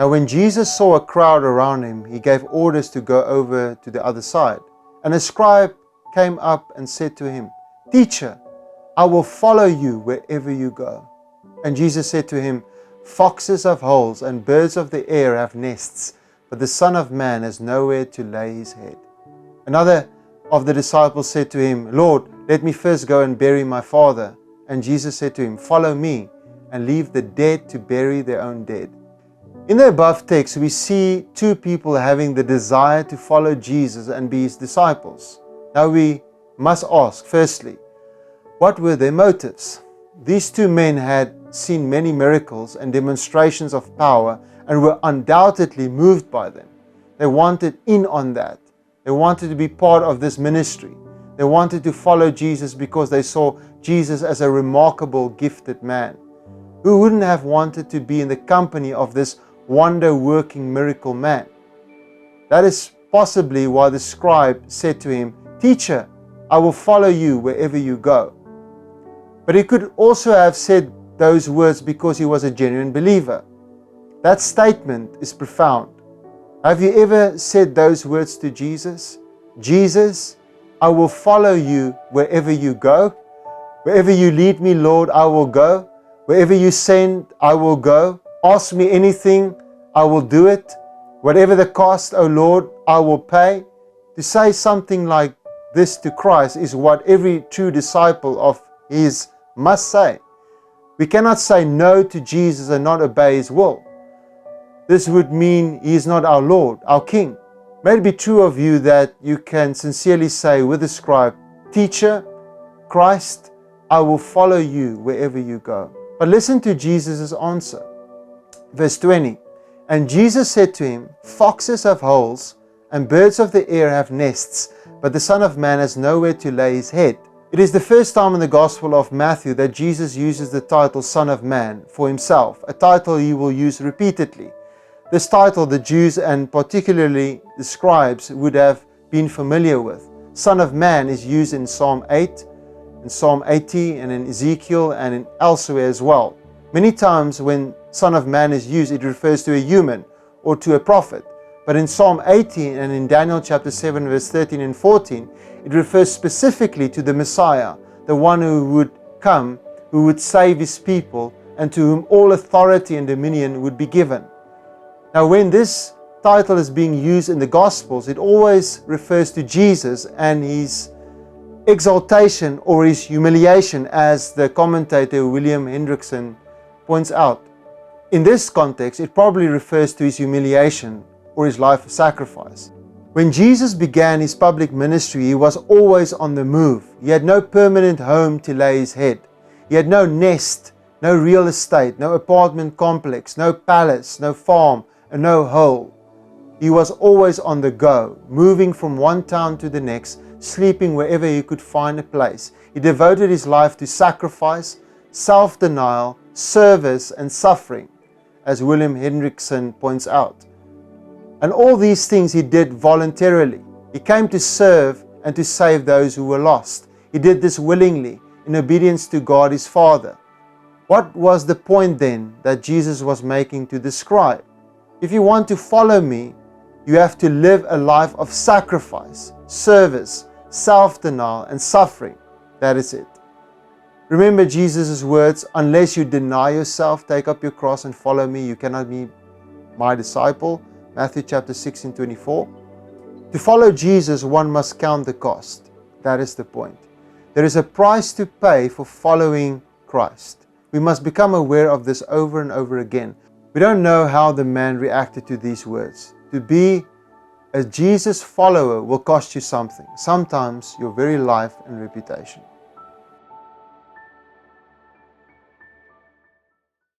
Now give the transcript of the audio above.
Now when Jesus saw a crowd around him, he gave orders to go over to the other side. And a scribe came up and said to him, "Teacher, I will follow you wherever you go." And Jesus said to him, "Foxes have holes and birds of the air have nests, but the Son of Man has nowhere to lay his head." Another of the disciples said to him, "Lord, let me first go and bury my father." And Jesus said to him, "Follow me and leave the dead to bury their own dead." In the above text, we see two people having the desire to follow Jesus and be his disciples. Now we must ask, firstly, what were their motives? These two men had seen many miracles and demonstrations of power and were undoubtedly moved by them. They wanted in on that. They wanted to be part of this ministry. They wanted to follow Jesus because they saw Jesus as a remarkable, gifted man. Who wouldn't have wanted to be in the company of this wonder-working miracle man? That is possibly why the scribe said to him, "Teacher, I will follow you wherever you go." But he could also have said those words because he was a genuine believer. That statement is profound. Have you ever said those words to Jesus? "Jesus, I will follow you wherever you go. Wherever you lead me, Lord, I will go. Wherever you send, I will go. Ask me anything, I will do it. Whatever the cost, O Lord, I will pay." To say something like this to Christ is what every true disciple of his must say. We cannot say no to Jesus and not obey his will. This would mean he is not our Lord, our King. May it be true of you that you can sincerely say with the scribe, "Teacher, Christ, I will follow you wherever you go." But listen to Jesus' answer. Verse 20, "And Jesus said to him, Foxes have holes, and birds of the air have nests, but the Son of Man has nowhere to lay his head." It is the first time in the Gospel of Matthew that Jesus uses the title Son of Man for himself, a title he will use repeatedly. This title the Jews and particularly the scribes would have been familiar with. Son of Man is used in Psalm 8, in Psalm 80, and in Ezekiel and in elsewhere as well. Many times when Son of Man is used, it refers to a human or to a prophet. But in Psalm 80 and in Daniel chapter 7 verse 13 and 14, it refers specifically to the Messiah, the one who would come, who would save his people, and to whom all authority and dominion would be given. Now when this title is being used in the Gospels, it always refers to Jesus and his exaltation or his humiliation, as the commentator William Hendrickson points out. In this context, it probably refers to his humiliation or his life of sacrifice. When Jesus began his public ministry, he was always on the move. He had no permanent home to lay his head. He had no nest, no real estate, no apartment complex, no palace, no farm, and no hole. He was always on the go, moving from one town to the next, sleeping wherever he could find a place. He devoted his life to sacrifice, self-denial, service, and suffering, as William Hendrickson points out. And all these things he did voluntarily. He came to serve and to save those who were lost. He did this willingly, in obedience to God his Father. What was the point then that Jesus was making to the scribe? If you want to follow me, you have to live a life of sacrifice, service, self-denial, and suffering. That is it. Remember Jesus' words, "Unless you deny yourself, take up your cross and follow me, you cannot be my disciple." Matthew chapter 16:24. To follow Jesus, one must count the cost. That is the point. There is a price to pay for following Christ. We must become aware of this over and over again. We don't know how the man reacted to these words. To be a Jesus follower will cost you something, sometimes your very life and reputation.